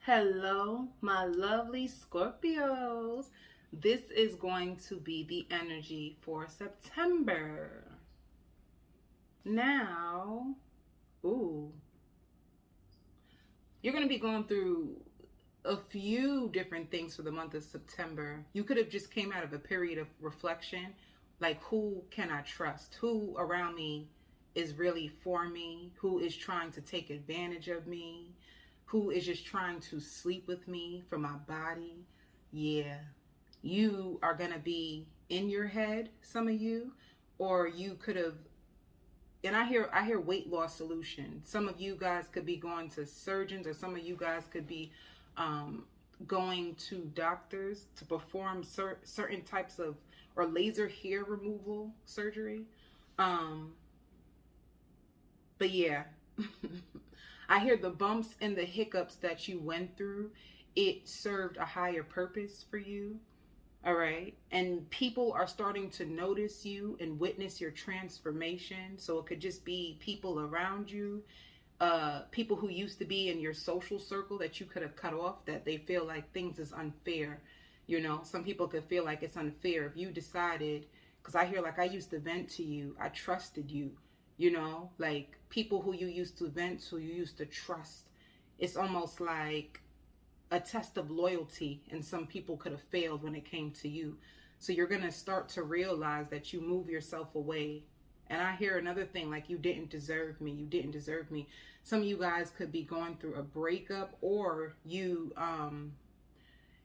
Hello, my lovely Scorpios. This is going to be the energy for September. Now, ooh, you're going to be going through a few different things for the month of September. You could have just came out of a period of reflection, like who can I trust? Who around me is really for me? Who is trying to take advantage of me? Who is just trying to sleep with me for my body? Yeah, you are going to be in your head, some of you, or you could have, and I hear weight loss solution. Some of you guys could be going to surgeons, or some of you guys could be going to doctors to perform certain types of, or laser hair removal surgery. But yeah, I hear the bumps and the hiccups that you went through, it served a higher purpose for you. All right. And people are starting to notice you and witness your transformation. So it could just be people around you, people who used to be in your social circle that you could have cut off, that they feel like things is unfair. You know, some people could feel like it's unfair if you decided, because I hear like I used to vent to you, I trusted you, you know, like people who you used to vent to, you used to trust. It's almost like a test of loyalty, and some people could have failed when it came to you. So you're going to start to realize that you move yourself away. And I hear another thing, like you didn't deserve me. You didn't deserve me. Some of you guys could be going through a breakup, or you,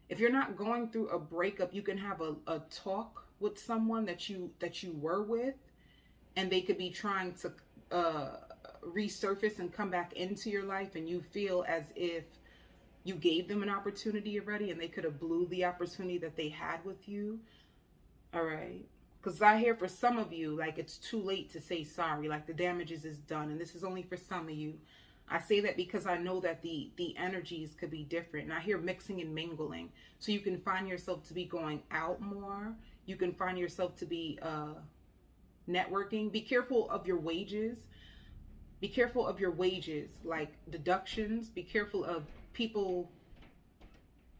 if you're not going through a breakup, you can have a talk with someone that you were with, and they could be trying to resurface and come back into your life, and you feel as if you gave them an opportunity already, and they could have blew the opportunity that they had with you. All right. Because I hear for some of you, like it's too late to say sorry, like the damages is done. And this is only for some of you. I say that because I know that the energies could be different. And I hear mixing and mingling. So you can find yourself to be going out more. You can find yourself to be networking. Be careful of your wages. Be careful of your wages, like deductions. Be careful of people,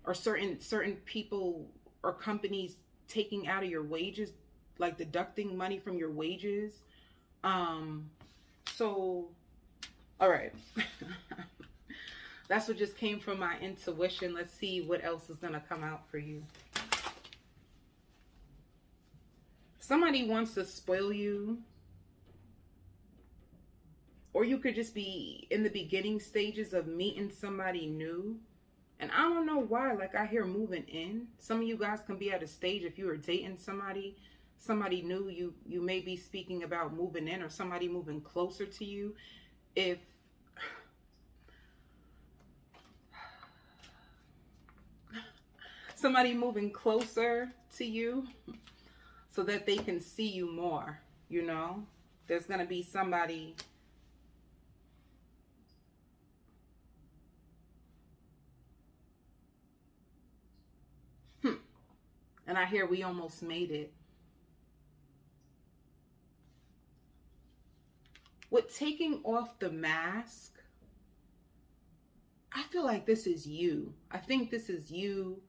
or certain people or companies taking out of your wages, like deducting money from your wages. So all right. That's what just came from my intuition. Let's see what else is gonna come out for you. Somebody wants to spoil you, or you could just be in the beginning stages of meeting somebody new. And I don't know why, like I hear moving in. Some of you guys can be at a stage, if you are dating somebody new, you may be speaking about moving in, or somebody moving closer to you. If somebody moving closer to you so that they can see you more, you know, there's going to be somebody. And I hear we almost made it. With taking off the mask, I feel like this is you. I think this is you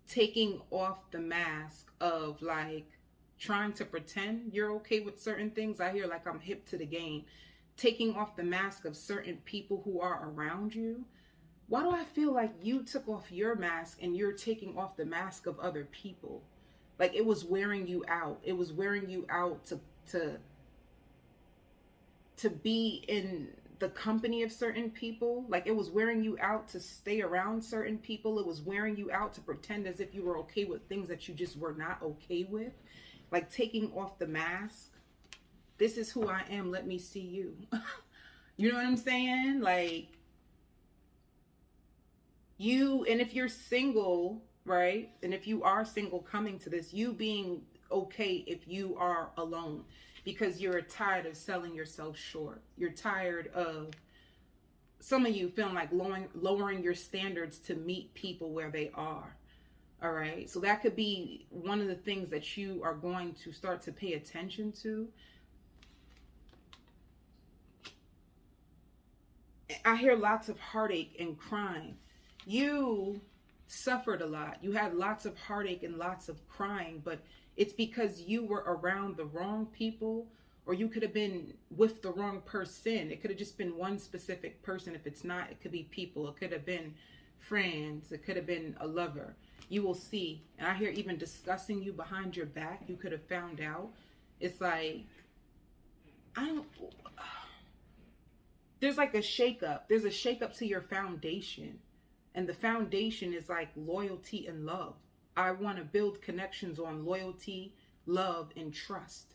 taking off the mask of like trying to pretend you're okay with certain things. I hear like I'm hip to the game. Taking off the mask of certain people who are around you. Why do I feel like you took off your mask and you're taking off the mask of other people? Like it was wearing you out. It was wearing you out to be in the company of certain people. Like it was wearing you out to stay around certain people. It was wearing you out to pretend as if you were okay with things that you just were not okay with. Like taking off the mask. This is who I am. Let me see you. You know what I'm saying? Like you, and if you're single, right? And if you are single coming to this, you being okay if you are alone, because you're tired of selling yourself short. You're tired of, some of you feeling like lowering your standards to meet people where they are. All right. So that could be one of the things that you are going to start to pay attention to. I hear lots of heartache and crying. you suffered a lot. You had lots of heartache and lots of crying, but it's because you were around the wrong people, or you could have been with the wrong person. It could have just been one specific person. If it's not, it could be people. It could have been friends. It could have been a lover. You will see. And I hear even discussing you behind your back. You could have found out. It's like, there's like a shakeup. There's a shakeup to your foundation. And the foundation is like loyalty and love. I want to build connections on loyalty, love, and trust.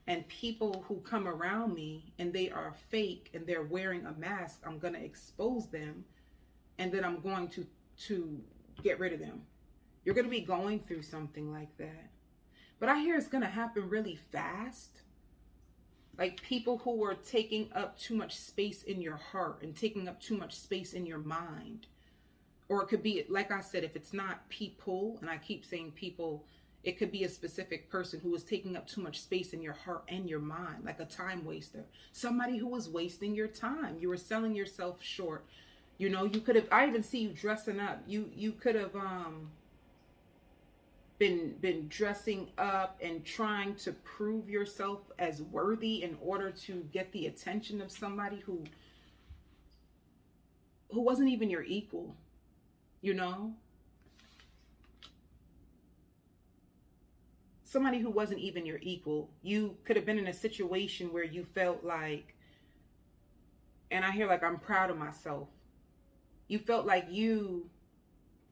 And people who come around me and they are fake and they're wearing a mask, I'm going to expose them. And then I'm going to get rid of them. You're going to be going through something like that. But I hear it's going to happen really fast. Like people who are taking up too much space in your heart and taking up too much space in your mind. Or it could be, like I said, if it's not people, and I keep saying people, it could be a specific person who is taking up too much space in your heart and your mind, like a time waster. Somebody who was wasting your time. You were selling yourself short. You know, you could have, I even see you dressing up. You could have been dressing up and trying to prove yourself as worthy in order to get the attention of somebody who wasn't even your equal, you know? Somebody who wasn't even your equal. You could have been in a situation where you felt like, and I hear like, I'm proud of myself. You felt like you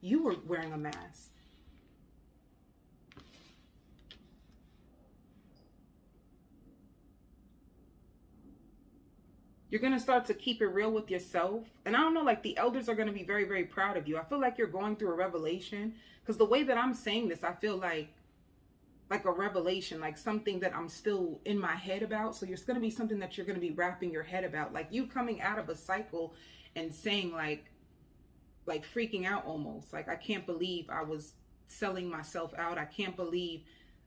were wearing a mask. You're going to start to keep it real with yourself. And I don't know, like the elders are going to be very, very proud of you. I feel like you're going through a revelation, because the way that I'm saying this, I feel like a revelation, like something that I'm still in my head about. So it's going to be something that you're going to be wrapping your head about, like you coming out of a cycle and saying like freaking out almost. Like, I can't believe I was selling myself out. I can't believe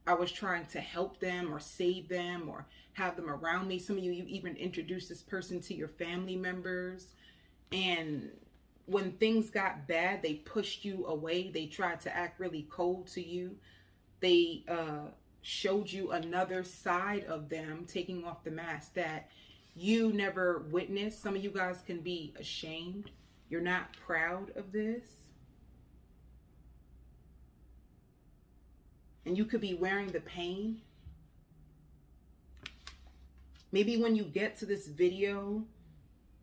I was trying to help them or save them or have them around me. Some of you even introduced this person to your family members. And when things got bad, they pushed you away. They tried to act really cold to you. They showed you another side of them, taking off the mask that you never witnessed. Some of you guys can be ashamed. You're not proud of this. And you could be wearing the pain. Maybe when you get to this video,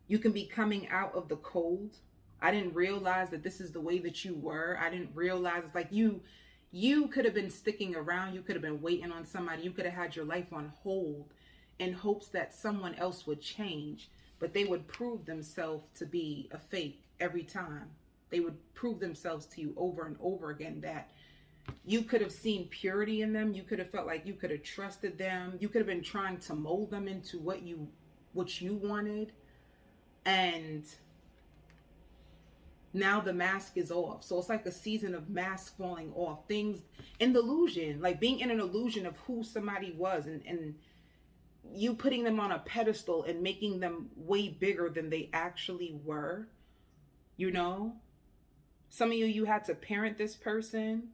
you can be coming out of the cold. I didn't realize that this is the way that you were. I didn't realize, it's like you could have been sticking around. You could have been waiting on somebody. You could have had your life on hold in hopes that someone else would change. But they would prove themselves to be a fake every time. They would prove themselves to you over and over again that you could have seen purity in them. You could have felt like you could have trusted them. You could have been trying to mold them into what you wanted. And now the mask is off. So it's like a season of mask falling off. Things in the illusion, like being in an illusion of who somebody was, and you putting them on a pedestal and making them way bigger than they actually were. You know, some of you had to parent this person.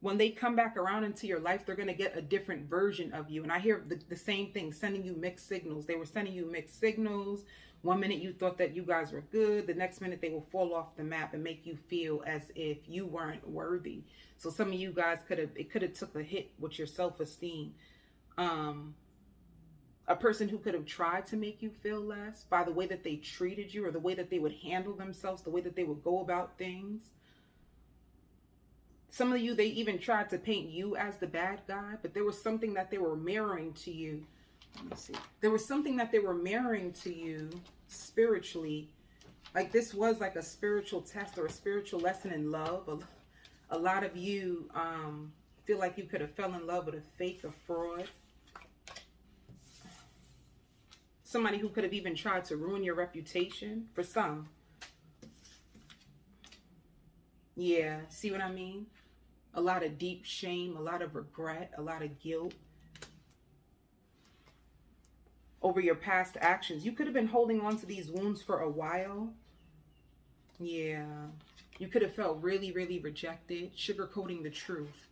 When they come back around into your life, they're going to get a different version of you. And I hear the same thing, sending you mixed signals. They were sending you mixed signals. One minute you thought that you guys were good. The next minute they will fall off the map and make you feel as if you weren't worthy. So some of you guys it could have took a hit with your self-esteem. A person who could have tried to make you feel less by the way that they treated you, or the way that they would handle themselves, the way that they would go about things. Some of you, they even tried to paint you as the bad guy, but there was something that they were mirroring to you. Let me see. There was something that they were mirroring to you spiritually. Like this was like a spiritual test or a spiritual lesson in love. A lot of you feel like you could have fell in love with a fake, a fraud. Somebody who could have even tried to ruin your reputation for some. Yeah, see what I mean? A lot of deep shame, a lot of regret, a lot of guilt over your past actions. You could have been holding on to these wounds for a while. Yeah. You could have felt really, really rejected, sugarcoating the truth.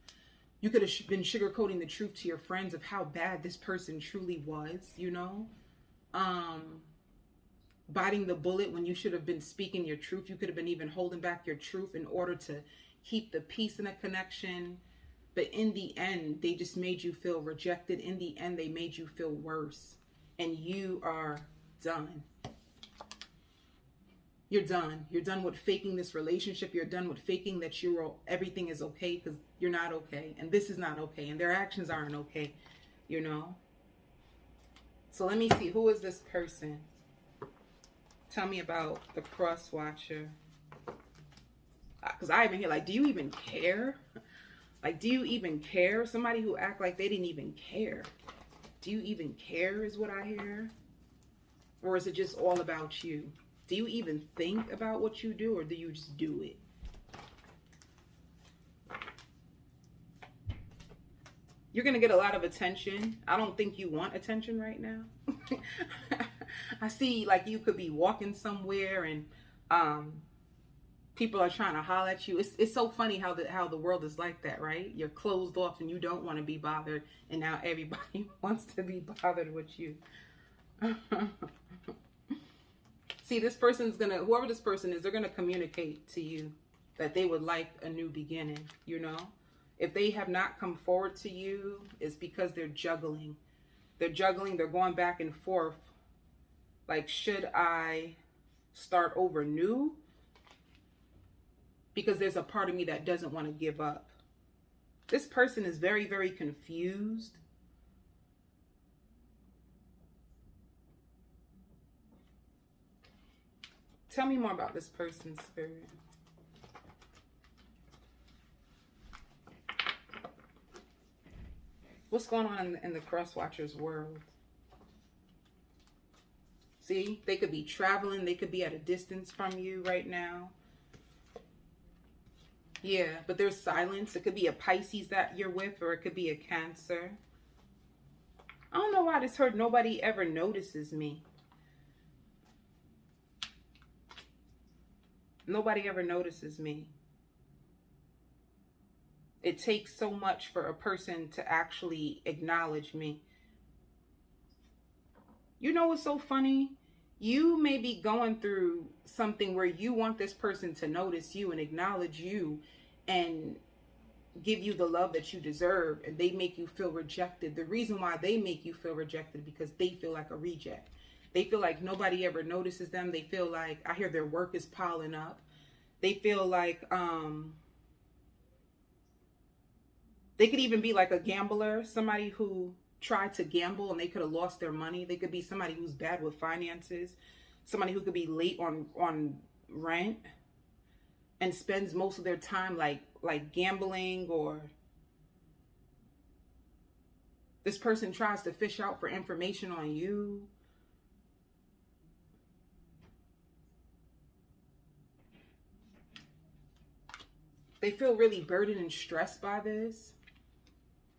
You could have been sugarcoating the truth to your friends of how bad this person truly was, you know? Biting the bullet when you should have been speaking your truth. You could have been even holding back your truth in order to keep the peace in a connection. But in the end, they just made you feel rejected. In the end, they made you feel worse. And you are done. You're done. You're done with faking this relationship. You're done with faking that everything is okay, because you're not okay. And this is not okay. And their actions aren't okay, you know? So let me see. Who is this person? Tell me about the Crosswatcher. Because I even hear, like, do you even care? Like, do you even care? Somebody who act like they didn't even care. Do you even care is what I hear? Or is it just all about you? Do you even think about what you do, or do you just do it? You're going to get a lot of attention. I don't think you want attention right now. I see, like, you could be walking somewhere and people are trying to holler at you. It's so funny how the world is like that, right? You're closed off and you don't want to be bothered, and now everybody wants to be bothered with you. See, this person's gonna, whoever this person is, they're gonna communicate to you that they would like a new beginning, you know? If they have not come forward to you, it's because they're juggling. They're juggling, they're going back and forth. Like, should I start over new? Because there's a part of me that doesn't want to give up. This person is very, very confused. Tell me more about this person's spirit. What's going on in the Crosswatcher's world? See, they could be traveling. They could be at a distance from you right now. Yeah, but there's silence. It could be a Pisces that you're with, or it could be a Cancer. I don't know why this hurt. Nobody ever notices me. Nobody ever notices me. It takes so much for a person to actually acknowledge me. You know what's so funny? You may be going through something where you want this person to notice you and acknowledge you and give you the love that you deserve, and they make you feel rejected. The reason why they make you feel rejected is because they feel like a reject. They feel like nobody ever notices them. They feel like, I hear their work is piling up. They feel like they could even be like a gambler, somebody who tried to gamble and they could have lost their money. They could be somebody who's bad with finances, somebody who could be late on rent and spends most of their time like gambling, or this person tries to fish out for information on you. They feel really burdened and stressed by this.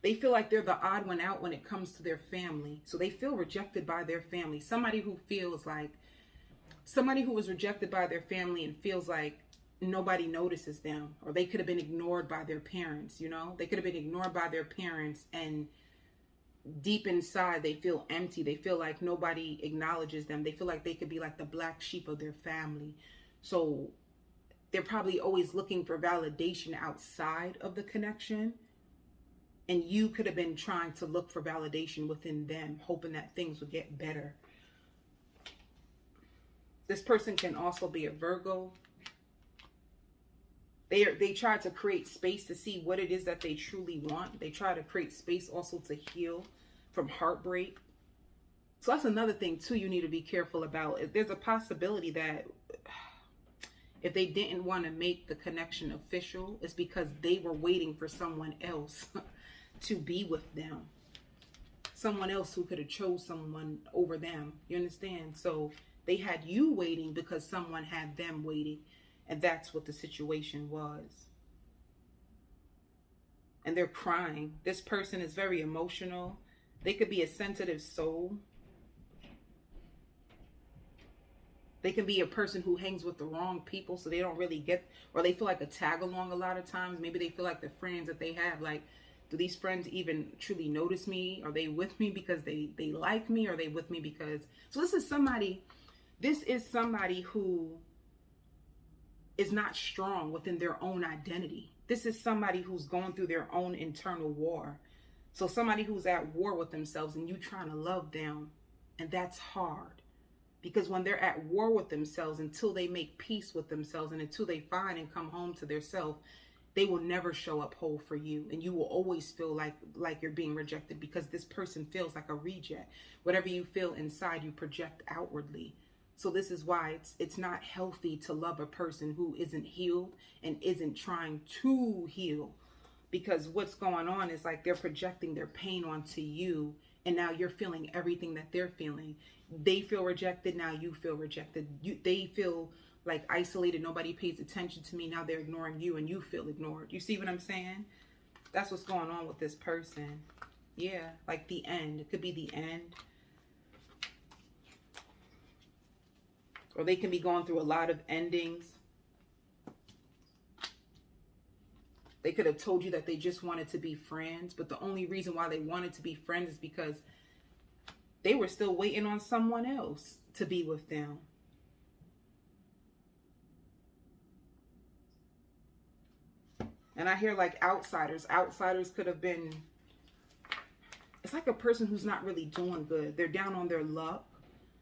They feel like they're the odd one out when it comes to their family. So they feel rejected by their family. Somebody who was rejected by their family and feels like nobody notices them, or they could have been ignored by their parents, you know? They could have been ignored by their parents, and deep inside they feel empty. They feel like nobody acknowledges them. They feel like they could be like the black sheep of their family. So they're probably always looking for validation outside of the connection. And you could have been trying to look for validation within them, hoping that things would get better. This person can also be a Virgo. They try to create space to see what it is that they truly want. They try to create space also to heal from heartbreak. So that's another thing too you need to be careful about. There's a possibility that if they didn't want to make the connection official, it's because they were waiting for someone else to be with them. Someone else who could have chose someone over them. You understand? So they had you waiting because someone had them waiting. And that's what the situation was. And they're crying. This person is very emotional. They could be a sensitive soul. They can be a person who hangs with the wrong people, so they don't really get, or they feel like a tag along a lot of times. Maybe they feel like the friends that they have, like, do these friends even truly notice me? Are they with me because they like me? Or are they with me because... So this is somebody who is not strong within their own identity. This is somebody who's going through their own internal war. So somebody who's at war with themselves, and you trying to love them, and that's hard. Because when they're at war with themselves, until they make peace with themselves and until they find and come home to their self, they will never show up whole for you. And you will always feel like you're being rejected, because this person feels like a reject. Whatever you feel inside, you project outwardly. So this is why it's not healthy to love a person who isn't healed and isn't trying to heal. Because what's going on is like they're projecting their pain onto you, and now you're feeling everything that they're feeling. They feel rejected, now you feel rejected. They feel like isolated, nobody pays attention to me, now they're ignoring you and you feel ignored. You see what I'm saying? That's what's going on with this person. Yeah, like the end. It could be the end. Or they can be going through a lot of endings. They could have told you that they just wanted to be friends, but the only reason why they wanted to be friends is because they were still waiting on someone else to be with them. And I hear like outsiders. Outsiders could have been... It's like a person who's not really doing good. They're down on their luck.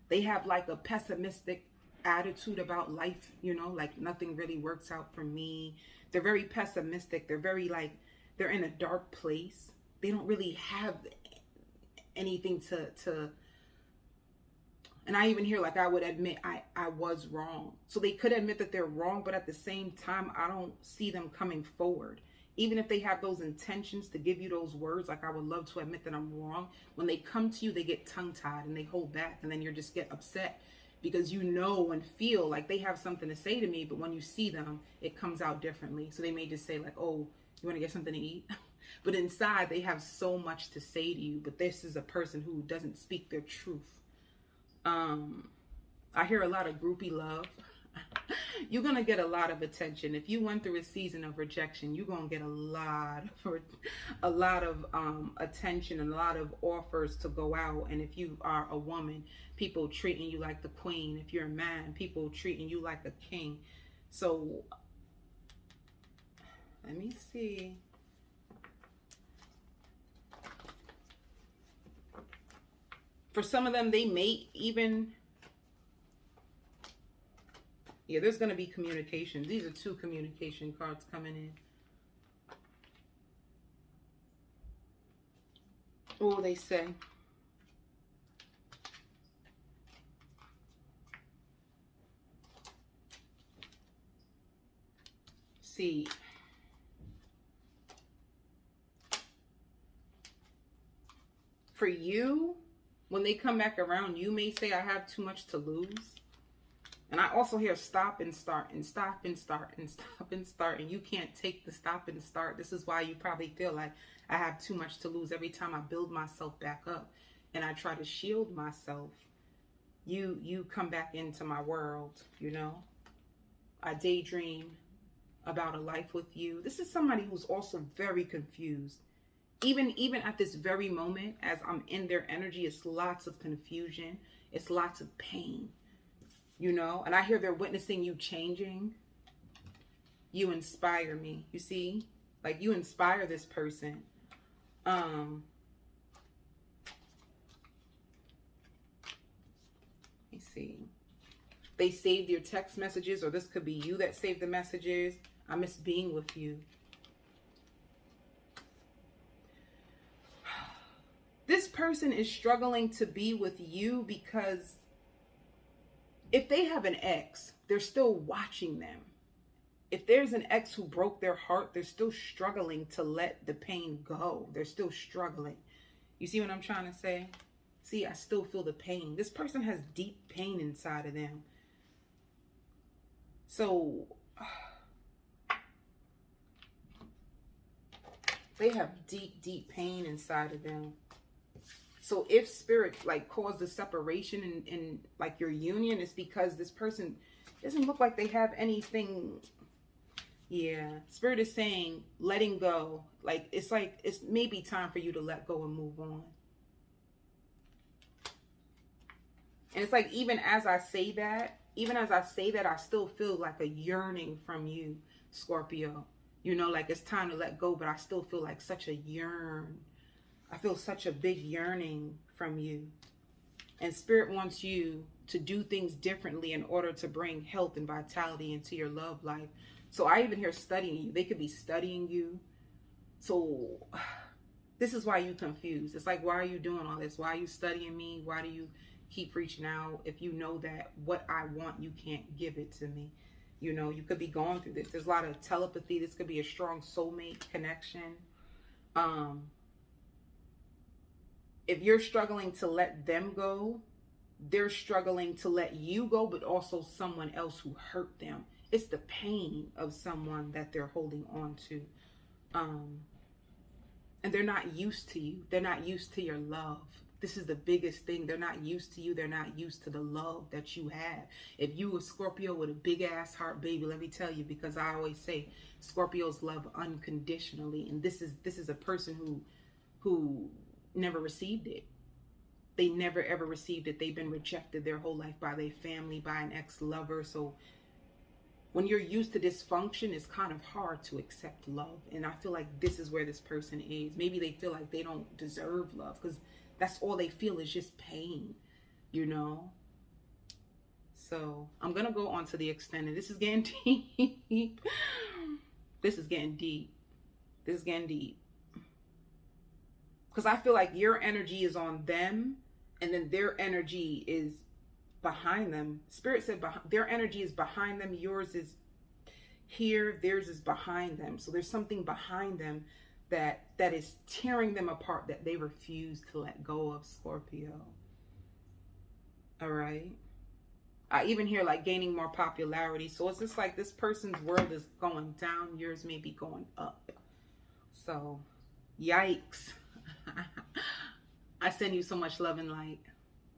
They have like a pessimistic attitude about life, you know, like nothing really works out for me. They're very pessimistic. They're very like, they're in a dark place. They don't really have anything to and I even hear like, I would admit I was wrong. So they could admit that they're wrong, but at the same time, I don't see them coming forward. Even if they have those intentions to give you those words, like I would love to admit that I'm wrong, when they come to you, they get tongue-tied and they hold back, and then you just get upset because you know and feel like they have something to say to me, but when you see them, it comes out differently. So they may just say like, oh, you want to get something to eat? But inside, they have so much to say to you, but this is a person who doesn't speak their truth. I hear a lot of groupie love. You're going to get a lot of attention. If you went through a season of rejection, you're going to get a lot of attention and a lot of offers to go out. And if you are a woman, people treating you like the queen. If you're a man, people treating you like a king. So let me see. For some of them, they may even... Yeah, there's going to be communication. These are 2 communication cards coming in. What will they say? See. For you, when they come back around, you may say, I have too much to lose. And I also hear stop and start and stop and start and stop and start. And you can't take the stop and start. This is why you probably feel like I have too much to lose. Every time I build myself back up and I try to shield myself, you come back into my world, you know. I daydream about a life with you. This is somebody who's also very confused. Even at this very moment, as I'm in their energy, it's lots of confusion. It's lots of pain. You know, and I hear they're witnessing you changing. You inspire me. You see, like you inspire this person. Let me see. They saved your text messages, or this could be you that saved the messages. I miss being with you. This person is struggling to be with you because if they have an ex, they're still watching them. If there's an ex who broke their heart, they're still struggling to let the pain go. They're still struggling. You see what I'm trying to say? See, I still feel the pain. This person has deep pain inside of them. So they have deep, deep pain inside of them. So if spirit like caused the separation in like your union, it's because this person doesn't look like they have anything. Yeah, spirit is saying letting go. Like it's maybe time for you to let go and move on. And it's like, even as I say that, I still feel like a yearning from you, Scorpio. You know, like it's time to let go, but I still feel like such a yearn. I feel such a big yearning from you. And spirit wants you to do things differently in order to bring health and vitality into your love life. So I even hear studying you. They could be studying you. So this is why you confused. It's like, why are you doing all this? Why are you studying me? Why do you keep reaching out if you know that what I want, you can't give it to me? You know, you could be going through this. There's a lot of telepathy. This could be a strong soulmate connection. If you're struggling to let them go, they're struggling to let you go, but also someone else who hurt them. It's the pain of someone that they're holding on to. And they're not used to you. They're not used to your love. This is the biggest thing. They're not used to you. They're not used to the love that you have. If you were Scorpio with a big ass heart, baby, let me tell you, because I always say Scorpios love unconditionally. And this is a person who never received it. They never ever received it. They've been rejected their whole life by their family, by an ex-lover. So when you're used to dysfunction, it's kind of hard to accept love. And I feel like this is where this person is. Maybe they feel like they don't deserve love because that's all they feel is just pain, you know? So I'm going to go on to the extended. This is getting deep. This is getting deep. This is getting deep. Because I feel like your energy is on them, and then their energy is behind them. Spirit said their energy is behind them. Yours is here. Theirs is behind them. So there's something behind them that is tearing them apart, that they refuse to let go of, Scorpio. All right. I even hear like gaining more popularity. So it's just like this person's world is going down. Yours may be going up. So yikes. I send you so much love and light.